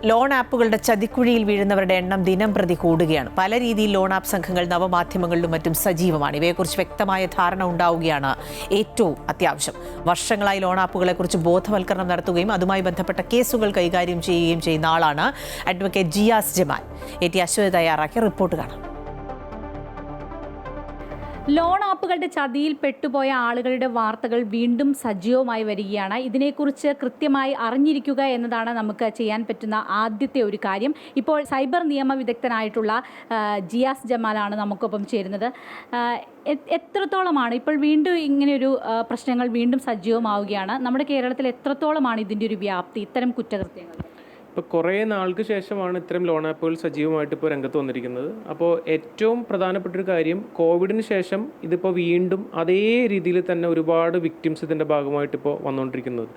Loan ആപ്പുകളുടെ ചതിക്കുഴിയിൽ വീഴുന്നവരുടെ എണ്ണം ദിനം പ്രതി കൂടുകയാണ്. പല രീതിയിൽ ലോൺ ആപ്പ് സംഘങ്ങൾ നവമാധ്യമങ്ങളിലും മറ്റും സജീവമാണ്. ഇവയെക്കുറിച്ച് വ്യക്തമായ ധാരണ ഉണ്ടാവുകയാണ് ഏറ്റവും അത്യാവശ്യം. വർഷങ്ങളായി ലോൺ ആപ്പുകളെക്കുറിച്ച് ബോധവൽക്കരണം നടത്തുകയും അതുമായി ബന്ധപ്പെട്ട കേസുകൾ കൈകാര്യം ചെയ്യുകയും ചെയ്യുന്ന ആളാണ് അഡ്വക്കേറ്റ് ജിയാസ് ജമാൽ. എ.ടി. അശ്വതി തയ്യാറാക്കിയ റിപ്പോർട്ട് കാണാം. ലോൺ ആപ്പുകളുടെ ചതിയിൽ പെട്ടുപോയ ആളുകളുടെ വാർത്തകൾ വീണ്ടും സജീവമായി വരികയാണ്. ഇതിനെക്കുറിച്ച് കൃത്യമായി അറിഞ്ഞിരിക്കുക എന്നതാണ് നമുക്ക് ചെയ്യാൻ പറ്റുന്ന ആദ്യത്തെ ഒരു കാര്യം. ഇപ്പോൾ സൈബർ നിയമ വിദഗ്ധനായിട്ടുള്ള ജിയാസ് ജമാലാണ് നമുക്കൊപ്പം ചേരുന്നത്. എത്രത്തോളമാണ് ഇപ്പോൾ വീണ്ടും ഇങ്ങനെയൊരു പ്രശ്നങ്ങൾ വീണ്ടും സജീവമാവുകയാണ്? നമ്മുടെ കേരളത്തിൽ എത്രത്തോളമാണ് ഇതിൻ്റെ ഒരു വ്യാപ്തി, ഇത്തരം കുറ്റകൃത്യങ്ങൾ? ഇപ്പോൾ കുറേ നാൾക്ക് ശേഷമാണ് ഇത്തരം ലോൺ ആപ്പുകൾ സജീവമായിട്ട് ഇപ്പോൾ രംഗത്ത് വന്നിരിക്കുന്നത്. അപ്പോൾ ഏറ്റവും പ്രധാനപ്പെട്ടൊരു കാര്യം, കോവിഡിന് ശേഷം ഇതിപ്പോൾ വീണ്ടും അതേ രീതിയിൽ തന്നെ ഒരുപാട് വിക്ടിംസ് ഇതിൻ്റെ ഭാഗമായിട്ട് ഇപ്പോൾ വന്നുകൊണ്ടിരിക്കുന്നത്.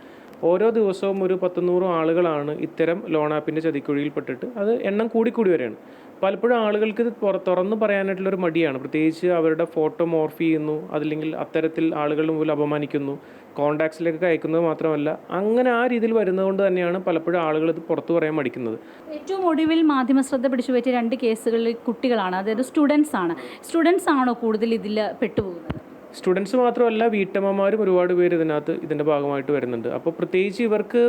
ഓരോ ദിവസവും ഒരു 100 ആളുകളാണ് ഇത്തരം ലോൺ ആപ്പിൻ്റെ ചതിക്കുഴിയിൽപ്പെട്ടിട്ട് അത് എണ്ണം കൂടിക്കൂടി വരികയാണ്. പലപ്പോഴും ആളുകൾക്ക് ഇത് തുറന്നു പറയാനായിട്ടുള്ളൊരു മടിയാണ്. പ്രത്യേകിച്ച് അവരുടെ ഫോട്ടോ മോർഫ് ചെയ്യുന്നു, അതല്ലെങ്കിൽ അത്തരത്തിൽ ആളുകളുടെ മുമ്പിൽ അപമാനിക്കുന്നു, കോൺടാക്ട്സിലേക്ക് അയക്കുന്നത് മാത്രമല്ല, അങ്ങനെ ആ രീതിയിൽ വരുന്നതുകൊണ്ട് തന്നെയാണ് പലപ്പോഴും ആളുകൾ ഇത് പുറത്തു പറയാൻ മടിക്കുന്നത്. ഏറ്റവും ഒടുവിൽ മാധ്യമ ശ്രദ്ധ പിടിച്ചുപറ്റിയ 2 കേസുകളിൽ കുട്ടികളാണ്, അതായത് സ്റ്റുഡൻസ് ആണോ കൂടുതൽ ഇതിൽ പെട്ടുപോകുന്നത്? സ്റ്റുഡൻസ് മാത്രമല്ല, വീട്ടമ്മമാരും ഒരുപാട് പേര് ഇതിൻ്റെ ഭാഗമായിട്ട് വരുന്നുണ്ട്. അപ്പോൾ പ്രത്യേകിച്ച് ഇവർക്ക്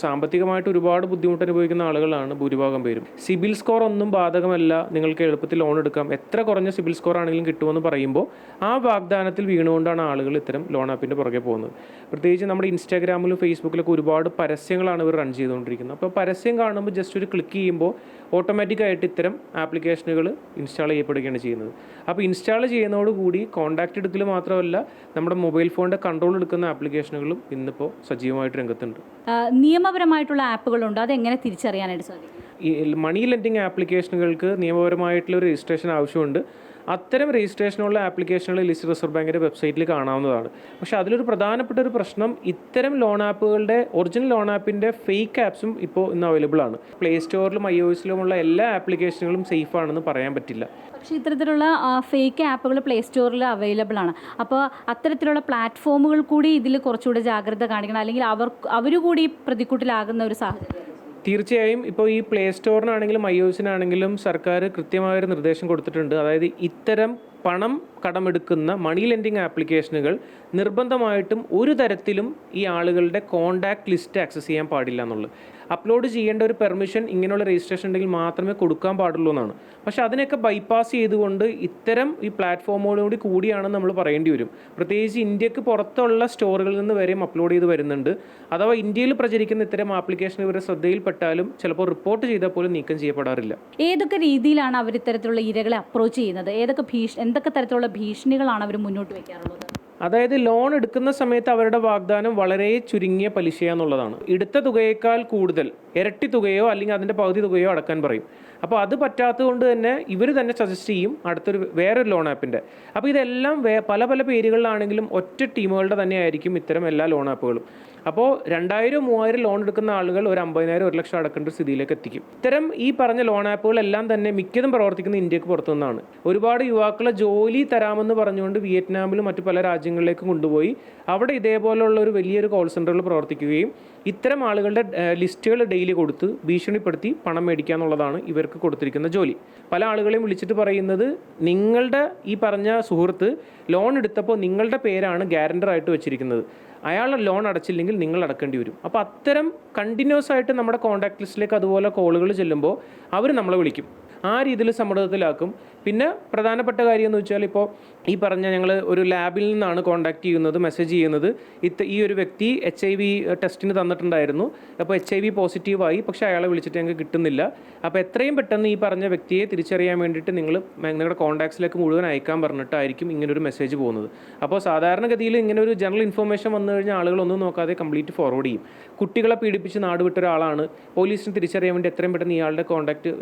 സാമ്പത്തികമായിട്ട് ഒരുപാട് ബുദ്ധിമുട്ട് അനുഭവിക്കുന്ന ആളുകളാണ് ഭൂരിഭാഗം പേരും. സിബിൽ സ്കോർ ഒന്നും ബാധകമല്ല, നിങ്ങൾക്ക് എളുപ്പത്തിൽ ലോൺ എടുക്കാം, എത്ര കുറഞ്ഞ സിബിൽ സ്കോർ ആണെങ്കിലും കിട്ടുമെന്ന് പറയുമ്പോൾ ആ വാഗ്ദാനത്തിൽ വീണുകൊണ്ടാണ് ആളുകൾ ഇത്തരം ലോൺ ആപ്പിൻ്റെ പുറകെ പോകുന്നത്. പ്രത്യേകിച്ച് നമ്മുടെ ഇൻസ്റ്റാഗ്രാമിലും ഫേസ്ബുക്കിലൊക്കെ ഒരുപാട് പരസ്യങ്ങളാണ് ഇവർ റൺ ചെയ്തുകൊണ്ടിരിക്കുന്നത്. അപ്പോൾ പരസ്യം കാണുമ്പോൾ ജസ്റ്റ് ഒരു ക്ലിക്ക് ചെയ്യുമ്പോൾ ഓട്ടോമാറ്റിക്കായിട്ട് ഇത്തരം ആപ്ലിക്കേഷനുകൾ ഇൻസ്റ്റാൾ ചെയ്യപ്പെടുകയാണ് ചെയ്യുന്നത്. അപ്പോൾ ഇൻസ്റ്റാൾ ചെയ്യുന്നതോടുകൂടി കോൺടാക്റ്റ് എടുക്കൽ മാത്രമല്ല, നമ്മുടെ മൊബൈൽ ഫോണിൻ്റെ കൺട്രോൾ എടുക്കുന്ന ആപ്ലിക്കേഷനുകളും ഇന്നിപ്പോൾ സജീവമായിട്ട് രംഗത്തുണ്ട്. നിയമപരമായിട്ടുള്ള ആപ്പുകളുണ്ട്, അതെങ്ങനെ തിരിച്ചറിയാനായിട്ട് സാധിക്കും? ഈ മണി ലെൻഡിങ് ആപ്ലിക്കേഷനുകൾക്ക് നിയമപരമായിട്ടുള്ള ഒരു രജിസ്ട്രേഷൻ ആവശ്യമുണ്ട്. അത്തരം രജിസ്ട്രേഷനുള്ള ആപ്ലിക്കേഷനുകൾ ലിസ്റ്റ് റിസർവ് ബാങ്കിൻ്റെ വെബ്സൈറ്റിൽ കാണാവുന്നതാണ്. പക്ഷേ അതിലൊരു പ്രധാനപ്പെട്ട ഒരു പ്രശ്നം, ഇത്തരം ലോൺ ആപ്പുകളുടെ ഒറിജിനൽ ലോൺ ആപ്പിൻ്റെ ഫേക്ക് ആപ്സും ഇപ്പോൾ ഇന്ന് അവൈലബിൾ ആണ്. പ്ലേ സ്റ്റോറിലും iOS-ലുമുള്ള എല്ലാ ആപ്ലിക്കേഷനുകളും സേഫ് ആണെന്ന് പറയാൻ പറ്റില്ല. പക്ഷേ ഇത്തരത്തിലുള്ള ഫേക്ക് ആപ്പുകൾ പ്ലേ സ്റ്റോറിൽ അവൈലബിൾ ആണ്. അപ്പോൾ അത്തരത്തിലുള്ള പ്ലാറ്റ്ഫോമുകൾ കൂടി ഇതിൽ കുറച്ചുകൂടി ജാഗ്രത കാണിക്കണം, അല്ലെങ്കിൽ അവർ കൂടി പ്രതിക്കൂട്ടിലാകുന്ന ഒരു സാഹചര്യം. തീർച്ചയായും ഇപ്പോൾ ഈ പ്ലേ സ്റ്റോറിനാണെങ്കിലും iOS-നാണെങ്കിലും സർക്കാർ കൃത്യമായൊരു നിർദ്ദേശം കൊടുത്തിട്ടുണ്ട്. അതായത് ഇത്തരം പണം കടമെടുക്കുന്ന മണി ലെൻഡിങ് ആപ്ലിക്കേഷനുകൾ നിർബന്ധമായിട്ടും ഒരു തരത്തിലും ഈ ആളുകളുടെ കോൺടാക്റ്റ് ലിസ്റ്റ് ആക്സസ് ചെയ്യാൻ പാടില്ല എന്നുള്ളത്. അപ്ലോഡ് ചെയ്യേണ്ട ഒരു പെർമിഷൻ ഇങ്ങനെയുള്ള രജിസ്ട്രേഷൻ ഉണ്ടെങ്കിൽ മാത്രമേ കൊടുക്കാൻ പാടുള്ളൂ എന്നാണ്. പക്ഷേ അതിനൊക്കെ ബൈപ്പാസ് ചെയ്തുകൊണ്ട് ഇത്തരം ഈ പ്ലാറ്റ്ഫോമുകളോട് കൂടിയാണെന്ന് നമ്മൾ പറയേണ്ടി വരും. പ്രത്യേകിച്ച് ഇന്ത്യക്ക് പുറത്തുള്ള സ്റ്റോറുകളിൽ നിന്ന് വരെയും അപ്ലോഡ് ചെയ്ത് വരുന്നുണ്ട്. അഥവാ ഇന്ത്യയിൽ പ്രചരിക്കുന്ന ഇത്തരം ആപ്ലിക്കേഷൻ ഇവരുടെ ശ്രദ്ധയിൽപ്പെട്ടാലും ചിലപ്പോൾ റിപ്പോർട്ട് ചെയ്താൽ പോലും നീക്കം ചെയ്യപ്പെടാറില്ല. ഏതൊക്കെ രീതിയിലാണ് അവർ ഇത്തരത്തിലുള്ള ഇരകളെ അപ്രോച്ച് ചെയ്യുന്നത്? എന്തൊക്കെ തരത്തിലുള്ള ഭീഷണികളാണ് അവർ മുന്നോട്ട് വയ്ക്കാറുള്ളത്? അതായത് ലോൺ എടുക്കുന്ന സമയത്ത് അവരുടെ വാഗ്ദാനം വളരെ ചുരുങ്ങിയ പലിശയാന്നുള്ളതാണ്. എടുത്ത തുകയേക്കാൾ കൂടുതൽ ഇരട്ടി തുകയോ അല്ലെങ്കിൽ അതിൻ്റെ പകുതി തുകയോ അടക്കാൻ പറയും. അപ്പോൾ അത് പറ്റാത്തത് കൊണ്ട് തന്നെ ഇവർ തന്നെ സജസ്റ്റ് ചെയ്യും വേറൊരു ലോൺ ആപ്പിൻ്റെ. അപ്പോൾ ഇതെല്ലാം പല പേരുകളിലാണെങ്കിലും ഒറ്റ ടീമുകളുടെ തന്നെ ആയിരിക്കും ഇത്തരം എല്ലാ ലോൺ ആപ്പുകളും. അപ്പോൾ 2000-3000 ലോൺ എടുക്കുന്ന ആളുകൾ ഒരു 50,000 1 ലക്ഷം അടക്കേണ്ട സ്ഥിതിയിലേക്ക് എത്തിക്കും. ഇത്തരം ഈ പറഞ്ഞ ലോൺ ആപ്പുകളെല്ലാം തന്നെ മിക്കതും പ്രവർത്തിക്കുന്ന ഇന്ത്യക്ക് പുറത്തു നിന്നാണ്. ഒരുപാട് യുവാക്കളെ ജോലി തരാമെന്ന് പറഞ്ഞുകൊണ്ട് വിയറ്റ്നാമിലും മറ്റു പല രാജ്യങ്ങളിലേക്കും കൊണ്ടുപോയി അവിടെ ഇതേപോലെയുള്ള ഒരു വലിയൊരു കോൾ സെൻ്ററുകൾ പ്രവർത്തിക്കുകയും ഇത്തരം ആളുകളുടെ ലിസ്റ്റുകൾ ഡെയിലി കൊടുത്ത് ഭീഷണിപ്പെടുത്തി പണം മേടിക്കുക എന്നുള്ളതാണ് ഇവർക്ക് കൊടുത്തിരിക്കുന്ന ജോലി. പല ആളുകളെയും വിളിച്ചിട്ട് പറയുന്നത്, നിങ്ങളുടെ ഈ പറഞ്ഞ സുഹൃത്ത് ലോൺ എടുത്തപ്പോൾ നിങ്ങളുടെ പേരാണ് ഗ്യാരണ്ടറായിട്ട് വെച്ചിരിക്കുന്നത്, അയാൾ ലോൺ അടച്ചില്ലെങ്കിൽ നിങ്ങൾ അടക്കേണ്ടി വരും. അപ്പോൾ അത്തരം കണ്ടിന്യൂസ് ആയിട്ട് നമ്മുടെ കോൺടാക്ട് ലിസ്റ്റിലേക്ക് അതുപോലെ കോളുകൾ ചെല്ലുമ്പോൾ അവർ നമ്മളെ വിളിക്കും, ആ രീതിയിൽ സമ്മർദ്ദത്തിലാക്കും. പിന്നെ പ്രധാനപ്പെട്ട കാര്യം എന്ന് വെച്ചാൽ, ഇപ്പോൾ ഈ പറഞ്ഞ ഞങ്ങൾ ഒരു ലാബിൽ നിന്നാണ് കോൺടാക്ട് ചെയ്യുന്നത്, മെസ്സേജ് ചെയ്യുന്നത്, ഈ ഒരു വ്യക്തി HIV ടെസ്റ്റിന് തന്നിട്ടുണ്ടായിരുന്നു, അപ്പോൾ HIV പോസിറ്റീവായി, പക്ഷേ അയാളെ വിളിച്ചിട്ട് ഞങ്ങൾക്ക് കിട്ടുന്നില്ല. അപ്പോൾ എത്രയും പെട്ടെന്ന് ഈ പറഞ്ഞ വ്യക്തിയെ തിരിച്ചറിയാൻ വേണ്ടിയിട്ട് നിങ്ങളുടെ കോൺടാക്ട്സിലേക്ക് മുഴുവൻ അയക്കാൻ പറഞ്ഞിട്ടായിരിക്കും ഇങ്ങനൊരു മെസ്സേജ് പോകുന്നത്. അപ്പോൾ സാധാരണഗതിയിൽ ഇങ്ങനെ ഒരു ജനറൽ ഇൻഫർമേഷൻ വന്നു കഴിഞ്ഞാൽ ആളുകളൊന്നും നോക്കാതെ കംപ്ലീറ്റ് ഫോർവേഡ് ചെയ്യും. കുട്ടികളെ പീഡിപ്പിച്ച് നാട് വിട്ട ഒരാളാണ്, പോലീസിന് തിരിച്ചറിയാൻ വേണ്ടി എത്രയും പെട്ടെന്ന്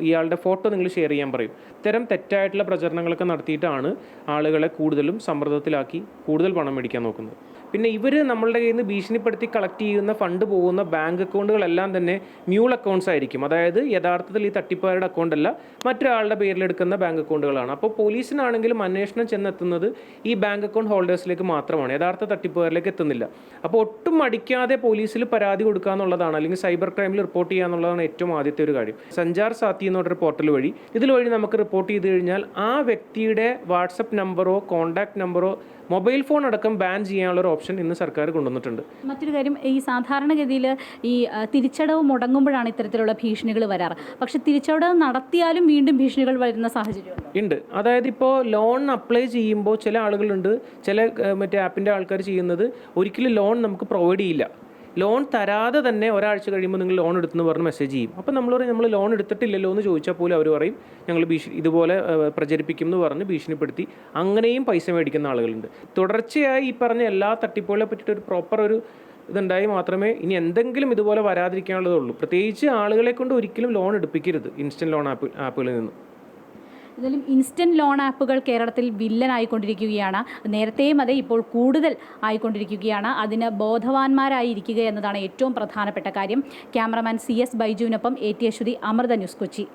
ഇയാളുടെ ഫോട്ടോ നിങ്ങൾ ഷെയർ ചെയ്യാൻ പറയും. ഇത്തരം തെറ്റായിട്ടുള്ള പ്രചരണങ്ങളൊക്കെ നടത്തിയിട്ടാണ് ആളുകളെ കൂടുതലും സമ്മർദ്ദത്തിലാക്കി കൂടുതൽ പണം മേടിക്കാൻ നോക്കുന്നത്. പിന്നെ ഇവർ നമ്മളുടെ കയ്യിൽ നിന്ന് ഭീഷണിപ്പെടുത്തി കളക്ട് ചെയ്യുന്ന ഫണ്ട് പോകുന്ന ബാങ്ക് അക്കൗണ്ടുകളെല്ലാം തന്നെ മ്യൂൾ അക്കൗണ്ട്സ് ആയിരിക്കും. അതായത് യഥാർത്ഥത്തിൽ ഈ തട്ടിപ്പുകാരുടെ അക്കൗണ്ട് അല്ല, മറ്റൊരാളുടെ പേരിലെടുക്കുന്ന ബാങ്ക് അക്കൗണ്ടുകളാണ്. അപ്പോൾ പോലീസിനാണെങ്കിലും അന്വേഷണം ചെന്നെത്തുന്നത് ഈ ബാങ്ക് അക്കൗണ്ട് ഹോൾഡേഴ്സിലേക്ക് മാത്രമാണ്, യഥാർത്ഥ തട്ടിപ്പുകാരിലേക്ക് എത്തുന്നില്ല. അപ്പോൾ ഒട്ടും മടിക്കാതെ പോലീസിൽ പരാതി കൊടുക്കുക എന്നുള്ളതാണ്, അല്ലെങ്കിൽ സൈബർ ക്രൈമിൽ റിപ്പോർട്ട് ചെയ്യുക എന്നുള്ളതാണ് ഏറ്റവും ആദ്യത്തെ ഒരു കാര്യം. സഞ്ചാർ സാത്തി എന്ന് പറഞ്ഞൊരു പോർട്ടൽ വഴി ഇതിൽ നമുക്ക് റിപ്പോർട്ട് ചെയ്ത് കഴിഞ്ഞാൽ ആ വ്യക്തിയുടെ വാട്സപ്പ് നമ്പറോ കോൺടാക്ട് നമ്പറോ മൊബൈൽ ഫോൺ അടക്കം ബാൻ ചെയ്യാനുള്ള ഒരു ഓപ്ഷൻ ഇന്ന് സർക്കാർ കൊണ്ടുവന്നിട്ടുണ്ട്. മറ്റൊരു കാര്യം, ഈ സാധാരണഗതിയിൽ ഈ തിരിച്ചടവ് മുടങ്ങുമ്പോഴാണ് ഇത്തരത്തിലുള്ള ഭീഷണികൾ വരാറ്. പക്ഷെ തിരിച്ചടവ് നടത്തിയാലും വീണ്ടും ഭീഷണികൾ വരുന്ന സാഹചര്യം ഉണ്ട്. അതായത് ഇപ്പോൾ ലോൺ അപ്ലൈ ചെയ്യുമ്പോൾ ചില ആളുകളുണ്ട്, ചില മറ്റേ ആപ്പിൻ്റെ ആൾക്കാർ ചെയ്യുന്നത് ഒരിക്കലും ലോൺ നമുക്ക് പ്രൊവൈഡ് ചെയ്യില്ല. ലോൺ തരാതെ തന്നെ ഒരാഴ്ച കഴിയുമ്പോൾ നിങ്ങൾ ലോൺ എടുത്തെന്ന് പറഞ്ഞ് മെസ്സേജ് ചെയ്യും. അപ്പോൾ നമ്മൾ പറയും നമ്മൾ ലോൺ എടുത്തിട്ടില്ലല്ലോ എന്ന് ചോദിച്ചാൽ പോലും അവർ പറയും ഞങ്ങൾ ഇതുപോലെ പ്രചരിപ്പിക്കും എന്ന് പറഞ്ഞ് ഭീഷണിപ്പെടുത്തി അങ്ങനെയും പൈസ മേടിക്കുന്ന ആളുകളുണ്ട്. തുടർച്ചയായി ഈ പറഞ്ഞ എല്ലാ തട്ടിപ്പുകളെ പറ്റിയിട്ട് ഒരു പ്രോപ്പർ ഒരു ഇതുണ്ടായി മാത്രമേ ഇനി എന്തെങ്കിലും ഇതുപോലെ വരാതിരിക്കാനുള്ളതുള്ളൂ. പ്രത്യേകിച്ച് ആളുകളെ കൊണ്ട് ഒരിക്കലും ലോൺ എടുപ്പിക്കരുത് ഇൻസ്റ്റൻറ്റ് ലോൺ ആപ്പുകളിൽ നിന്ന്. എന്തായാലും ഇൻസ്റ്റൻറ്റ് ലോൺ ആപ്പുകൾ കേരളത്തിൽ വില്ലനായിക്കൊണ്ടിരിക്കുകയാണ്. നേരത്തെയും അതെ, ഇപ്പോൾ കൂടുതൽ ആയിക്കൊണ്ടിരിക്കുകയാണ്. അതിന് ബോധവാന്മാരായിരിക്കുക എന്നതാണ് ഏറ്റവും പ്രധാനപ്പെട്ട കാര്യം. ക്യാമറമാൻ CS ബൈജുവിനൊപ്പം AT അശ്വതി, അമൃത ന്യൂസ്, കൊച്ചി.